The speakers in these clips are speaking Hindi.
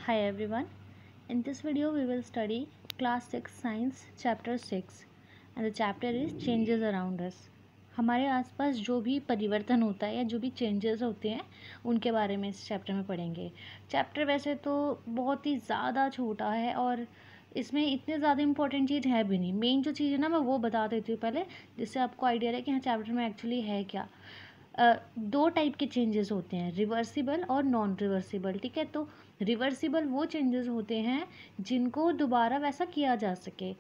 Hi everyone. In this video we will study class 6 science chapter 6 and the chapter is changes around us. हमारे आसपास जो भी परिवर्तन होता है या जो भी चेंजेस होते हैं उनके बारे में इस चैप्टर में पढ़ेंगे. चैप्टर वैसे तो बहुत ही ज़्यादा छोटा है और इसमें इतने ज़्यादा इंपॉर्टेंट चीज़ है भी नहीं. मेन जो चीज़ है ना मैं वो बता देती हूँ पहले, जिससे आपको आइडिया रहे कि हाँ चैप्टर में एक्चुअली है क्या. दो टाइप के चेंजेस होते हैं, रिवर्सिबल और नॉन रिवर्सिबल. ठीक है, तो रिवर्सिबल वो चेंजेस होते हैं जिनको दोबारा वैसा किया जा सके.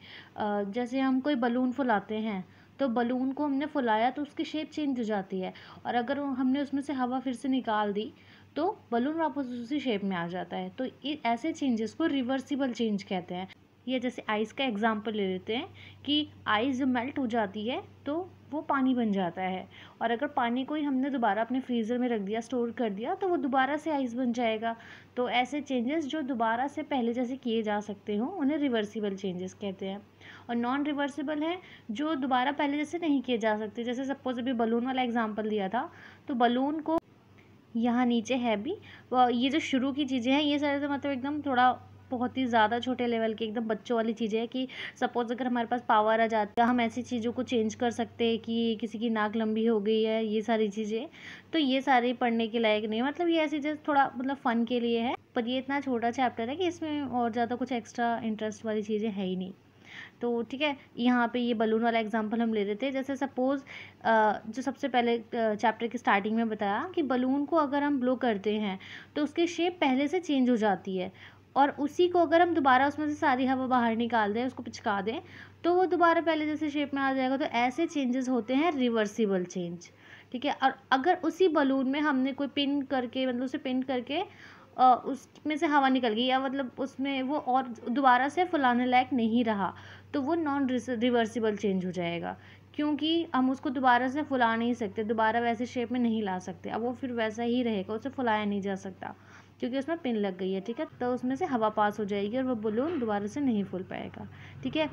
जैसे हम कोई बलून फुलाते हैं तो बलून को हमने फुलाया तो उसकी शेप चेंज हो जाती है, और अगर हमने उसमें से हवा फिर से निकाल दी तो बलून वापस उसी शेप में आ जाता है. तो ऐसे चेंजेस को रिवर्सिबल चेंज कहते हैं. ये जैसे आइस का एग्जांपल ले लेते हैं कि आइस जब मेल्ट हो जाती है तो वो पानी बन जाता है, और अगर पानी को ही हमने दोबारा अपने फ्रीज़र में रख दिया, स्टोर कर दिया, तो वो दोबारा से आइस बन जाएगा. तो ऐसे चेंजेस जो दोबारा से पहले जैसे किए जा सकते हो उन्हें रिवर्सिबल चेंजेस कहते हैं. और नॉन रिवर्सिबल है जो दोबारा पहले जैसे नहीं किए जा सकते. जैसे सपोज अभी बलून वाला एग्जाम्पल दिया था, तो बलून को यहाँ नीचे है भी, ये जो शुरू की चीज़ें हैं ये सारे तो मतलब एकदम थोड़ा बहुत ही ज़्यादा छोटे लेवल की एकदम बच्चों वाली चीज़ें हैं कि सपोज़ अगर हमारे पास पावर आ जाता है हम ऐसी चीज़ों को चेंज कर सकते हैं कि किसी की नाक लंबी हो गई है, ये सारी चीज़ें. तो ये सारी पढ़ने के लायक नहीं, मतलब ये ऐसी चीज़ थोड़ा मतलब फ़न के लिए है, पर ये इतना छोटा चैप्टर है कि इसमें और ज़्यादा कुछ एक्स्ट्रा इंटरेस्ट वाली चीज़ें है ही नहीं. तो ठीक है, यहाँ पे ये बलून वाला एग्जांपल हम ले रहे थे. जैसे सपोज़ जो सबसे पहले चैप्टर की स्टार्टिंग में बताया कि बलून को अगर हम ब्लो करते हैं तो उसकी शेप पहले से चेंज हो जाती है, और उसी को अगर हम दोबारा उसमें से सारी हवा बाहर निकाल दें, उसको पिचका दें, तो वो दोबारा पहले जैसे शेप में आ जाएगा. तो ऐसे चेंजेस होते हैं रिवर्सिबल चेंज. ठीक है, और अगर उसी बलून में हमने कोई पिन करके मतलब उसे पिन करके उसमें से हवा निकल गई, या मतलब उसमें वो और दोबारा से फुलाने लायक नहीं रहा, तो वो नॉन रिवर्सिबल चेंज हो जाएगा, क्योंकि हम उसको दोबारा से फुला नहीं सकते, दोबारा वैसे शेप में नहीं ला सकते. अब वो फिर वैसा ही रहेगा, उसे फुलाया नहीं जा सकता क्योंकि उसमें पिन लग गई है. ठीक है, तो उसमें से हवा पास हो जाएगी और वो बलून दोबारा से नहीं फूल पाएगा. ठीक है,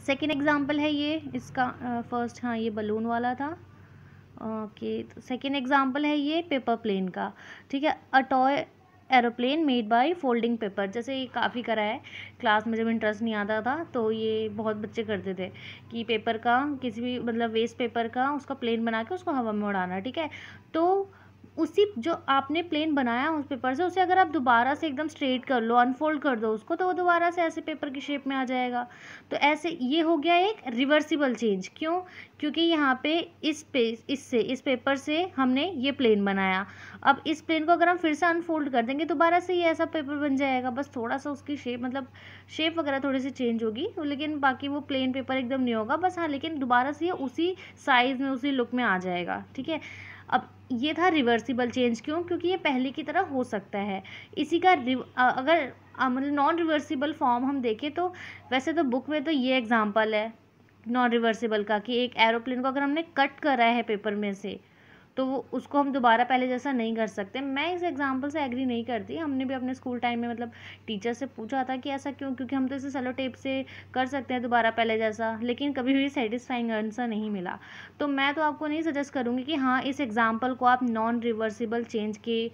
सेकेंड एग्जाम्पल है ये इसका. फर्स्ट हाँ ये बलून वाला था. ओके, तो सेकेंड एग्जाम्पल है ये पेपर प्लेन का. ठीक है, a toy aeroplane made by folding paper. जैसे ये काफ़ी करा है क्लास में, जब इंटरेस्ट नहीं आता था तो ये बहुत बच्चे करते थे कि पेपर का किसी भी मतलब वेस्ट पेपर का उसका प्लेन बना के उसको हवा में उड़ाना. ठीक है, तो उसी जो आपने प्लेन बनाया उस पेपर से, उसे अगर आप दोबारा से एकदम स्ट्रेट कर लो, अनफोल्ड कर दो उसको, तो वो दोबारा से ऐसे पेपर की शेप में आ जाएगा. तो ऐसे ये हो गया एक रिवर्सिबल चेंज. क्यों? क्योंकि यहाँ पे इस पेपर से हमने ये प्लेन बनाया. अब इस प्लेन को अगर हम फिर से अनफोल्ड कर देंगे दोबारा से ये ऐसा पेपर बन जाएगा. बस थोड़ा सा उसकी शेप मतलब शेप वगैरह थोड़ी सी चेंज होगी, लेकिन बाकी वो प्लेन पेपर एकदम नहीं होगा. बस हाँ, लेकिन दोबारा से ये उसी साइज़ में उसी लुक में आ जाएगा. ठीक है, अब ये था रिवर्सिबल चेंज. क्यों? क्योंकि ये पहले की तरह हो सकता है. इसी का अगर मतलब नॉन रिवर्सिबल फॉर्म हम देखें तो वैसे तो बुक में तो ये एग्जांपल है नॉन रिवर्सिबल का कि एक एरोप्लेन को अगर हमने कट करा है पेपर में से, तो वो उसको हम दोबारा पहले जैसा नहीं कर सकते. मैं इस एग्जांपल से एग्री नहीं करती. हमने भी अपने स्कूल टाइम में मतलब टीचर से पूछा था कि ऐसा क्यों, क्योंकि हम तो इसे सेलो टेप से कर सकते हैं दोबारा पहले जैसा, लेकिन कभी भी सेटिस्फाइंग आंसर नहीं मिला. तो मैं तो आपको नहीं सजेस्ट करूँगी कि हाँ इस एग्जाम्पल को आप नॉन रिवर्सिबल चेंज के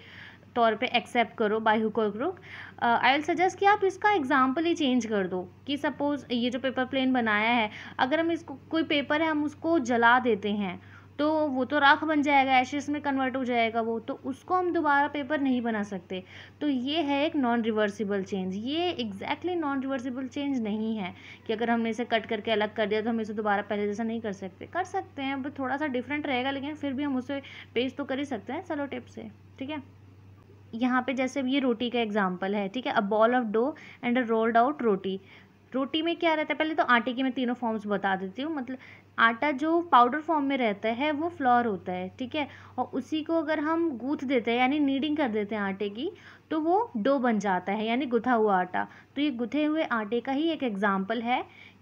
तौर पे एक्सेप्ट करो बाय हुक और क्रुक. आई विल सजेस्ट कि आप इसका एग्जाम्पल ही चेंज कर दो. कि सपोज़ ये जो पेपर प्लेन बनाया है, अगर हम इसको कोई पेपर है हम उसको जला देते हैं तो वो तो राख बन जाएगा, एशेस में कन्वर्ट हो जाएगा वो, तो उसको हम दोबारा पेपर नहीं बना सकते. तो ये है एक नॉन रिवर्सिबल चेंज. ये एग्जैक्टली नॉन रिवर्सिबल चेंज नहीं है कि अगर हमने इसे कट करके अलग कर दिया तो हम इसे दोबारा पहले जैसा नहीं कर सकते. कर सकते हैं, बट थोड़ा सा डिफरेंट रहेगा, लेकिन फिर भी हम उसे पेस्ट तो कर ही सकते हैं सेलो टेप से. ठीक है, यहाँ पे जैसे ये रोटी का एग्जाम्पल है. ठीक है, a ball of dough and a rolled out roti. रोटी में क्या रहता है, पहले तो आटे की मैं तीनों फॉर्म्स बता देती हूँ. मतलब आटा जो पाउडर फॉर्म में रहता है वो फ्लोर होता है. ठीक है, और उसी को अगर हम गूँथ देते हैं यानी नीडिंग कर देते हैं आटे की, तो वो डो बन जाता है यानी गुथा हुआ आटा. तो ये गुथे हुए आटे का ही एक एग्जाम्पल है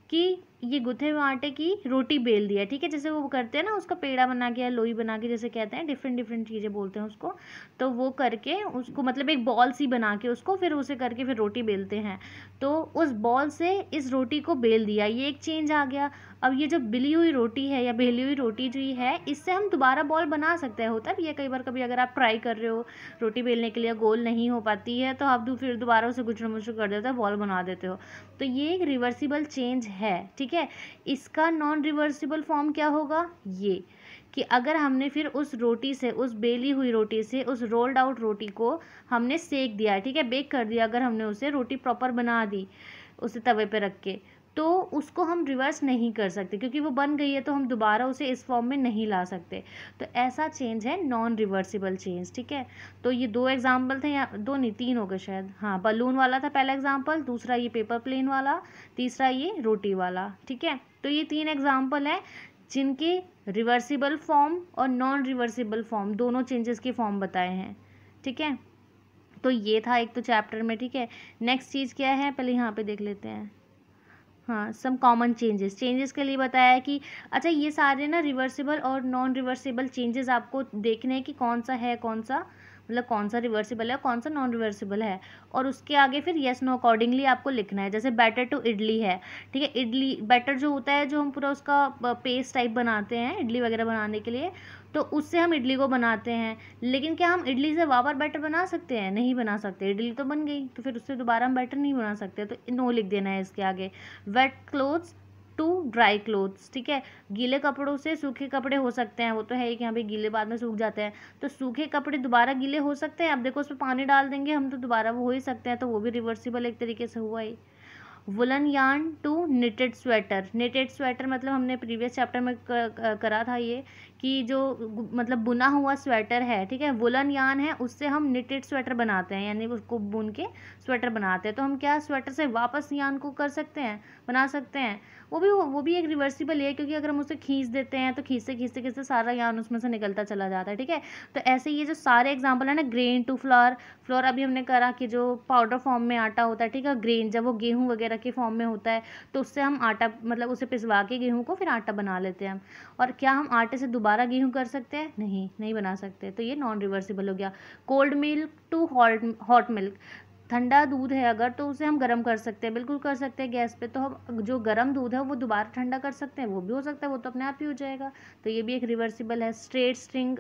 कि ये गुथे हुए आटे की रोटी बेल दिया, ठीक है, जैसे वो करते हैं ना उसका पेड़ा बना के या लोई बना के, जैसे कहते हैं, डिफरेंट डिफरेंट चीज़ें बोलते हैं उसको, तो वो करके उसको मतलब एक बॉल सी बना के उसको फिर उसे करके फिर रोटी बेलते हैं। तो उस बॉल से इस रोटी को बेल दिया, ये एक चेंज आ गया। अब ये जो बिली हुई रोटी है या बेली हुई रोटी जो है, इससे हम दोबारा बॉल बना सकते हैं। होता भी है कई बार, कभी अगर आप ट्राई कर रहे हो रोटी बेलने के लिए, गोल नहीं हो पाती है, तो आप फिर दोबारा उसे गुचड़ मुचड़ कर देते हो, बॉल बना देते हो। तो ये एक रिवर्सिबल चेंज है, ठीक है। इसका नॉन रिवर्सिबल फॉर्म क्या होगा, ये कि अगर हमने फिर उस रोटी से, उस बेली हुई रोटी से, उस रोल्ड आउट रोटी को हमने सेक दिया, ठीक है, बेक कर दिया, अगर हमने उसे रोटी प्रॉपर बना दी उसे तवे पे रख के, तो उसको हम रिवर्स नहीं कर सकते, क्योंकि वो बन गई है, तो हम दोबारा उसे इस फॉर्म में नहीं ला सकते। तो ऐसा चेंज है नॉन रिवर्सिबल चेंज, ठीक है। तो ये 2 एग्जाम्पल थे, या 2 नहीं 3 हो गए शायद, हाँ, बलून वाला था पहला एग्जाम्पल, दूसरा ये पेपर प्लेन वाला, तीसरा ये रोटी वाला, ठीक है। तो ये 3 एग्जाम्पल है जिनके रिवर्सिबल फॉर्म और नॉन रिवर्सिबल फॉर्म दोनों चेंजेस के फॉर्म बताए हैं, ठीक है। तो ये था एक तो चैप्टर में, ठीक है। नेक्स्ट चीज़ क्या है, पहले यहाँ पे देख लेते हैं। हाँ, सम कॉमन चेंजेस के लिए बताया है कि अच्छा, ये सारे ना रिवर्सिबल और नॉन रिवर्सिबल चेंजेस आपको देखने हैं कि कौन सा है, कौन सा मतलब कौन सा रिवर्सिबल है, कौन सा नॉन रिवर्सिबल है, और उसके आगे फिर येस नो अकॉर्डिंगली आपको लिखना है। जैसे बैटर टू इडली है, ठीक है, इडली बैटर जो होता है, जो हम पूरा उसका पेस्ट टाइप बनाते हैं इडली वगैरह बनाने के लिए, तो उससे हम इडली को बनाते हैं। लेकिन क्या हम इडली से वापस बैटर बना सकते हैं, नहीं बना सकते, इडली तो बन गई, तो फिर उससे दोबारा हम बैटर नहीं बना सकते, तो नो लिख देना है इसके आगे। Wet clothes to dry clothes, ठीक है, गीले कपड़ों से सूखे कपड़े हो सकते हैं, वो तो है ही कि यहाँ पे गीले बाद में सूख जाते हैं, तो सूखे कपड़े दोबारा गीले हो सकते हैं। अब देखो उसमें पानी डाल देंगे हम तो दोबारा वो हो ही सकते हैं, तो वो भी रिवर्सिबल एक तरीके से हुआ ही। Woollen yarn to knitted sweater, knitted sweater मतलब हमने प्रीवियस चैप्टर में करा था ये, कि जो मतलब बुना हुआ स्वेटर है, ठीक है, वुलन यार्न है, उससे हम निटेड स्वेटर बनाते हैं, यानी उसको बुन के स्वेटर बनाते हैं। तो हम क्या स्वेटर से वापस यार्न को कर सकते हैं, बना सकते हैं, वो भी एक रिवर्सिबल है, क्योंकि अगर हम उसे खींच देते हैं तो खींचते खींचते खींचते सारा यार्न उसमें से निकलता चला जाता है, ठीक है। तो ऐसे ये जो सारे एग्जाम्पल है ना, ग्रेन टू फ्लोर, फ्लोर अभी हमने करा कि जो पाउडर फॉर्म में आटा होता है, ठीक है, ग्रेन जब वो गेहूँ वगैरह के फॉर्म में होता है, तो उससे हम आटा मतलब उसे पिसवा के गेहूँ को फिर आटा बना लेते हैं हम। और क्या हम आटे से दोबारा गेहूँ कर सकते हैं, नहीं बना सकते, तो ये नॉन रिवर्सिबल हो गया। Cold milk to hot milk, ठंडा दूध है अगर, तो उसे हम गर्म कर सकते हैं, बिल्कुल कर सकते हैं गैस पे, तो हम जो गर्म दूध है वो दोबारा ठंडा कर सकते हैं, वो भी हो सकता है, वो तो अपने आप ही हो जाएगा, तो ये भी एक रिवर्सिबल है। Straight string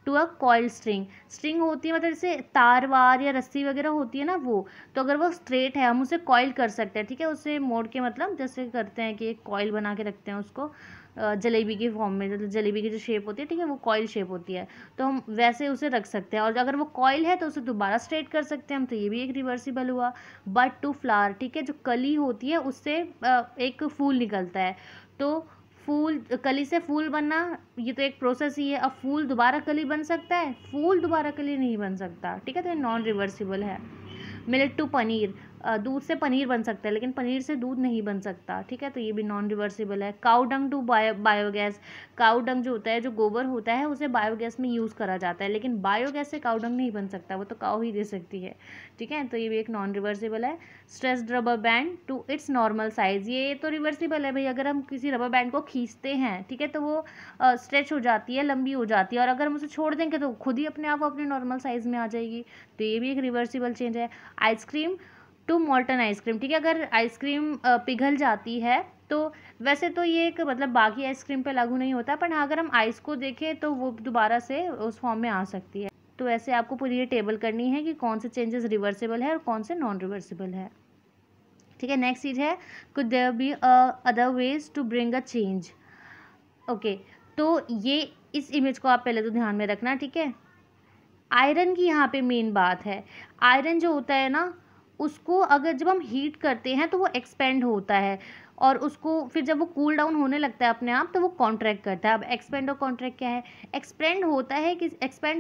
to a coiled string, string होती है मतलब जैसे तार वार या रस्सी वगैरह होती है ना वो, तो अगर वो स्ट्रेट है हम उसे कॉइल कर सकते हैं, ठीक है, उसे मोड़ के मतलब जैसे करते हैं कि एक कॉइल बना के रखते हैं उसको जलेबी के फॉर्म में, मतलब जलेबी की जो शेप होती है, ठीक है, वो कॉइल शेप होती है, तो हम वैसे उसे रख सकते हैं, और अगर वो कॉइल है तो उसे दोबारा स्ट्रेट कर सकते हैं हम, तो ये भी एक रिवर्सिबल हुआ। बट टू फ्लावर, ठीक है, जो कली होती है उससे एक फूल निकलता है, तो फूल, कली से फूल बनना, ये तो एक प्रोसेस ही है। अब फूल दोबारा कली बन सकता है, फूल दोबारा कली नहीं बन सकता, ठीक है, तो ये नॉन रिवर्सिबल है। मिल्क टू पनीर, दूध से पनीर बन सकता है, लेकिन पनीर से दूध नहीं बन सकता, ठीक है, तो ये भी नॉन रिवर्सिबल है। Cow dung to biogas, cow dung जो होता है, जो गोबर होता है, उसे बायोगैस में यूज़ करा जाता है, लेकिन बायोगैस से काउ डंग नहीं बन सकता, वो तो काउ ही दे सकती है, ठीक है, तो ये भी एक नॉन रिवर्सिबल है। Stressed rubber band to its normal size, ये तो रिवर्सिबल है भाई, अगर हम किसी रबर बैंड को खींचते हैं, ठीक है, तो वो स्ट्रेच हो जाती है, लंबी हो जाती है, और अगर हम उसे छोड़ देंगे तो खुद ही अपने आप अपने नॉर्मल साइज़ में आ जाएगी, तो ये भी एक रिवर्सिबल चेंज है। आइसक्रीम टू मॉल्टन आइसक्रीम, ठीक है, अगर आइसक्रीम पिघल जाती है, तो वैसे तो ये एक मतलब बाकी आइसक्रीम पे लागू नहीं होता, पर हाँ अगर हम आइस को देखें तो वो दोबारा से उस फॉर्म में आ सकती है। तो ऐसे आपको पूरी ये टेबल करनी है कि कौन से चेंजेस रिवर्सिबल है और कौन से नॉन रिवर्सिबल है, ठीक है। नेक्स्ट चीज़ है, could there be other ways to bring a change, okay, तो ये इस इमेज को आप पहले तो ध्यान में रखना, ठीक है। आयरन की यहाँ पे मेन बात है, आयरन जो होता है ना, उसको अगर जब हम हीट करते हैं तो वो एक्सपेंड होता है, और उसको फिर जब वो कूल डाउन होने लगता है अपने आप तो वो कॉन्ट्रैक्ट करता है। अब एक्सपेंड और कॉन्ट्रैक्ट क्या है, एक्सपेंड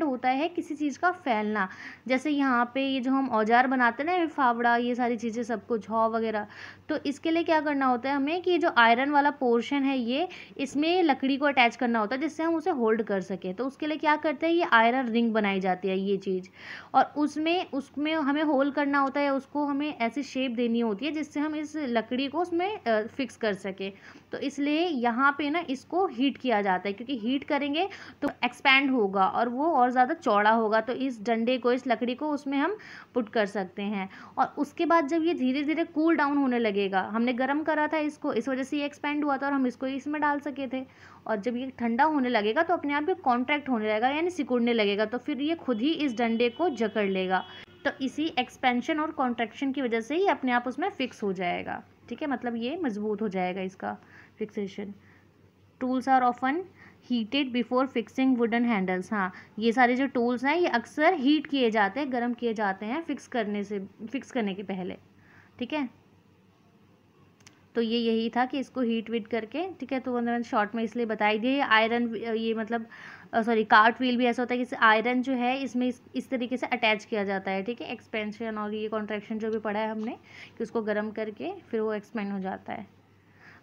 होता है किसी चीज़ का फैलना, जैसे यहाँ पे ये जो हम औजार बनाते हैं ना, फावड़ा, ये सारी चीज़ें सब कुछ हौ वगैरह, तो इसके लिए क्या करना होता है हमें कि जो आयरन वाला पोर्शन है ये, इसमें लकड़ी को अटैच करना होता है जिससे हम उसे होल्ड कर सकें, तो उसके लिए क्या करते हैं, ये आयरन रिंग बनाई जाती है ये चीज़, और उसमें हमें होल्ड करना होता है, उसको हमें ऐसी शेप देनी होती है जिससे हम इस लकड़ी को उसमें फिक्स कर सके। तो इसलिए यहाँ पे ना इसको हीट किया जाता है, क्योंकि हीट करेंगे तो एक्सपैंड होगा और वो और ज़्यादा चौड़ा होगा, तो इस डंडे को, इस लकड़ी को उसमें हम पुट कर सकते हैं। और उसके बाद जब ये धीरे धीरे कूल डाउन होने लगेगा, हमने गर्म करा था इसको, इस वजह से ये एक्सपैंड हुआ था और हम इसको इसमें डाल सके थे, और जब ये ठंडा होने लगेगा तो अपने आप ये कॉन्ट्रैक्ट होने लगेगा, यानी सिकुड़ने लगेगा, तो फिर ये खुद ही इस डंडे को जकड़ लेगा। तो इसी एक्सपेंशन और कॉन्ट्रैक्शन की वजह से ही अपने आप उसमें फिक्स हो जाएगा। ठीक है, मतलब ये मजबूत हो जाएगा इसका fixation. Tools are often heated before fixing wooden handles. हाँ, ये सारे जो टूल्स हैं ये अक्सर हीट किए जाते हैं, गर्म किए जाते हैं फिक्स करने के पहले। ठीक है, तो ये यही था कि इसको हीट वीट करके, ठीक है, तो मैंने शॉर्ट में इसलिए बताई दी। आयरन, ये मतलब सॉरी, कार्ट व्हील भी ऐसा होता है कि आयरन जो है इसमें इस तरीके से अटैच किया जाता है। ठीक है, एक्सपेंशन और ये कॉन्ट्रैक्शन जो भी पढ़ा है हमने कि उसको गर्म करके फिर वो एक्सपेंड हो जाता है।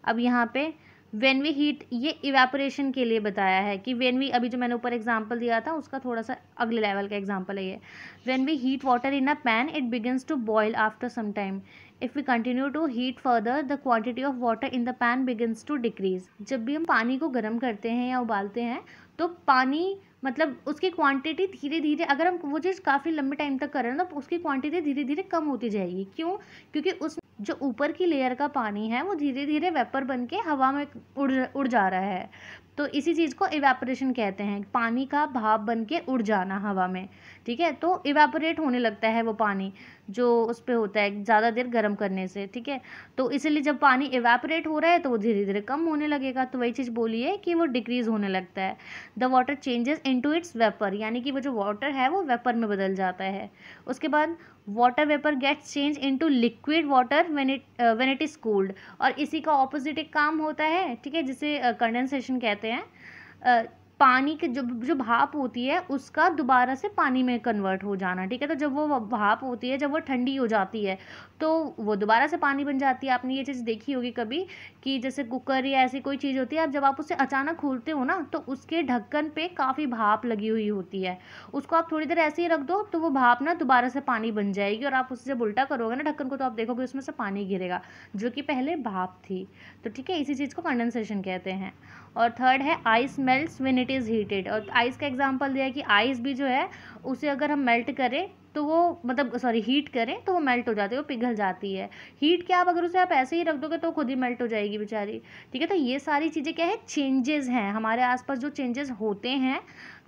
अब यहाँ पे व्हेन वी हीट, ये इवेपोरेशन के लिए बताया है कि व्हेन वी, अभी जो मैंने ऊपर एग्जांपल दिया था उसका थोड़ा सा अगले लेवल का एग्जांपल है ये। When we heat water in a pan it begins to boil after some time. If we continue to heat further the quantity of water in the pan begins to decrease. जब भी हम पानी को गर्म करते हैं या उबालते हैं तो पानी, मतलब उसकी क्वांटिटी धीरे धीरे, अगर हम वो चीज़ काफ़ी लंबे टाइम तक कर रहे हैं ना तो उसकी क्वांटिटी धीरे धीरे कम होती जाएगी। क्यों? क्योंकि उस जो ऊपर की लेयर का पानी है वो धीरे धीरे वेपर बन के हवा में उड़ जा रहा है। तो इसी चीज़ को इवेपोरेशन कहते हैं, पानी का भाप बन के उड़ जाना हवा में। ठीक है, तो इवेपोरेट होने लगता है वो पानी जो उस पर होता है ज़्यादा देर गर्म करने से। ठीक है, तो इसीलिए जब पानी इवेपोरेट हो रहा है तो वो धीरे धीरे कम होने लगेगा, तो वही चीज़ बोली है कि वो डिक्रीज़ होने लगता है। The water changes into its vapour, यानी कि वो जो वाटर है वो वेपर में बदल जाता है। उसके बाद water vapour gets change into liquid water when it is cooled, और इसी का ऑपोजिट एक काम होता है। ठीक है, जिसे कंडेंसेशन कहते हैं। पानी के जो भाप होती है उसका दोबारा से पानी में कन्वर्ट हो जाना। ठीक है, तो जब वो भाप होती है, जब वो ठंडी हो जाती है तो वो दोबारा से पानी बन जाती है। आपने ये चीज़ देखी होगी कभी कि जैसे कुकर या ऐसी कोई चीज़ होती है, अब जब आप उसे अचानक खोलते हो ना तो उसके ढक्कन पे काफ़ी भाप लगी हुई होती है। उसको आप थोड़ी देर ऐसे ही रख दो तो वो भाप ना दोबारा से पानी बन जाएगी, और आप उसे जब उल्टा करोगे ना ढक्कन को तो आप देखोगे उसमें से पानी गिरेगा जो कि पहले भाप थी। तो ठीक है, इसी चीज़ को कंडेंसेशन कहते हैं। और थर्ड है ice melts when it is heated, और आइस का एग्जांपल दिया है कि आइस भी जो है उसे अगर हम मेल्ट करें तो वो, मतलब सॉरी, हीट करें तो वो मेल्ट हो जाती है, वो पिघल जाती है। हीट क्या, अगर उसे आप ऐसे ही रख दोगे तो खुद ही मेल्ट हो जाएगी बेचारी। ठीक है, तो ये सारी चीज़ें क्या है, चेंजेस हैं हमारे आसपास, जो चेंजेस होते हैं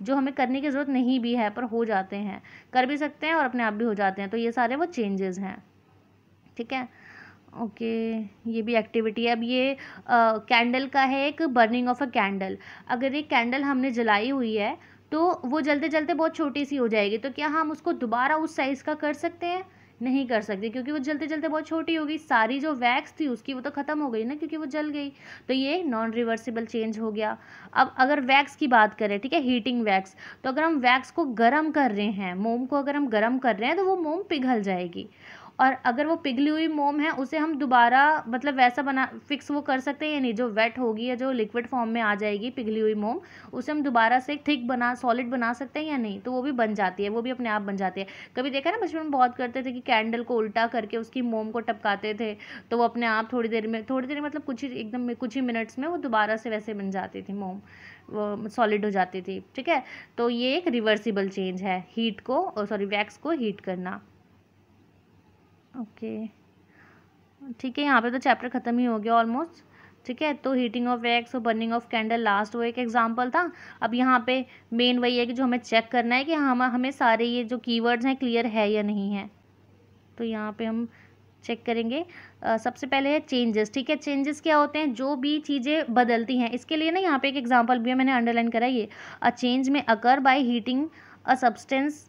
जो हमें करने की ज़रूरत नहीं भी है पर हो जाते हैं, कर भी सकते हैं और अपने आप भी हो जाते हैं, तो ये सारे वो चेंजेस हैं। ठीक है, ओके, ये भी एक्टिविटी है। अब ये कैंडल का है, एक बर्निंग ऑफ अ कैंडल। अगर एक कैंडल हमने जलाई हुई है तो वो जलते जलते बहुत छोटी सी हो जाएगी, तो क्या हम उसको दोबारा उस साइज़ का कर सकते हैं? नहीं कर सकते, क्योंकि वो जलते जलते बहुत छोटी हो गई। सारी जो वैक्स थी उसकी वो तो ख़त्म हो गई ना, क्योंकि वो जल गई। तो ये नॉन रिवर्सिबल चेंज हो गया। अब अगर वैक्स की बात करें, ठीक है, हीटिंग वैक्स, तो अगर हम वैक्स को गर्म कर रहे हैं, मोम को अगर हम गर्म कर रहे हैं तो वो मोम पिघल जाएगी, और अगर वो पिघली हुई मोम है उसे हम दोबारा, मतलब वैसा बना फिक्स वो कर सकते हैं या नहीं, जो वेट होगी या जो लिक्विड फॉर्म में आ जाएगी पिघली हुई मोम, उसे हम दोबारा से थिक सॉलिड बना सकते हैं या नहीं, तो वो भी बन जाती है, वो भी अपने आप बन जाती है। कभी देखा ना, बचपन में बहुत करते थे कि कैंडल को उल्टा करके उसकी मोम को टपकाते थे तो वो अपने आप थोड़ी देर मतलब कुछ ही मिनट्स में वो दोबारा से वैसे बन जाती थी मोम, वो सॉलिड हो जाती थी। ठीक है, तो ये एक रिवर्सिबल चेंज है, हीट को, सॉरी, वैक्स को हीट करना। ओके, ठीक है, यहाँ पे तो चैप्टर ख़त्म ही हो गया ऑलमोस्ट। ठीक है, तो हीटिंग ऑफ वैक्स और बर्निंग ऑफ कैंडल लास्ट वो एक एग्जांपल था। अब यहाँ पे मेन वही है कि जो हमें चेक करना है कि हमें सारे ये जो कीवर्ड्स हैं क्लियर है या नहीं है। तो यहाँ पे हम चेक करेंगे। सबसे पहले है चेंजेस। ठीक है, चेंजेस क्या होते हैं, जो भी चीज़ें बदलती हैं। इसके लिए ना यहाँ पे एक एग्जांपल भी है, मैंने अंडरलाइन करा, ये अ चेंज में occur by heating a substance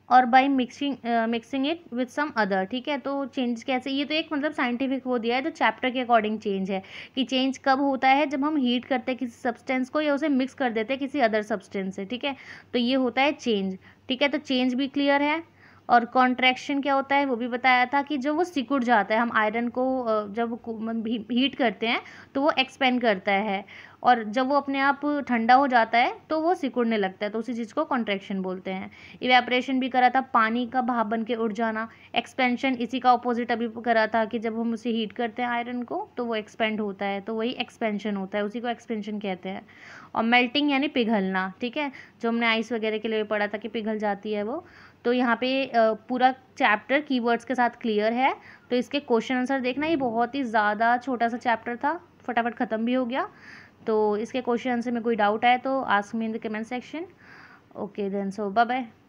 और by mixing it with some other. ठीक है, तो चेंज कैसे, ये तो एक मतलब साइंटिफिक वो दिया है जो चैप्टर के अकॉर्डिंग चेंज है कि चेंज कब होता है, जब हम हीट करते हैं किसी सब्सटेंस को या उसे मिक्स कर देते हैं किसी अदर सब्सटेंस से। ठीक है, तो ये होता है चेंज। ठीक है, तो चेंज भी क्लियर है। और कॉन्ट्रैक्शन क्या होता है वो भी बताया था कि जब वो सिकुड़ जाता है, हम आयरन को जब हीट करते हैं तो वो एक्सपेंड करता है, और जब वो अपने आप ठंडा हो जाता है तो वो सिकुड़ने लगता है, तो उसी चीज़ को कॉन्ट्रैक्शन बोलते हैं। इवेपोरेशन भी करा था, पानी का भाप बन के उड़ जाना। एक्सपेंशन इसी का ऑपोजिट अभी करा था कि जब हम उसे हीट करते हैं आयरन को तो वो एक्सपेंड होता है, तो वही एक्सपेंशन होता है, उसी को एक्सपेंशन कहते हैं। और मेल्टिंग यानी पिघलना, ठीक है, जो हमने आइस वगैरह के लिए पढ़ा था कि पिघल जाती है वो। तो यहाँ पे पूरा चैप्टर कीवर्ड्स के साथ क्लियर है, तो इसके क्वेश्चन आंसर देखना। ये बहुत ही ज़्यादा छोटा सा चैप्टर था, फटाफट ख़त्म भी हो गया। तो इसके क्वेश्चन आंसर में कोई डाउट आए तो ask me in the comment section. Okay then, so bye bye.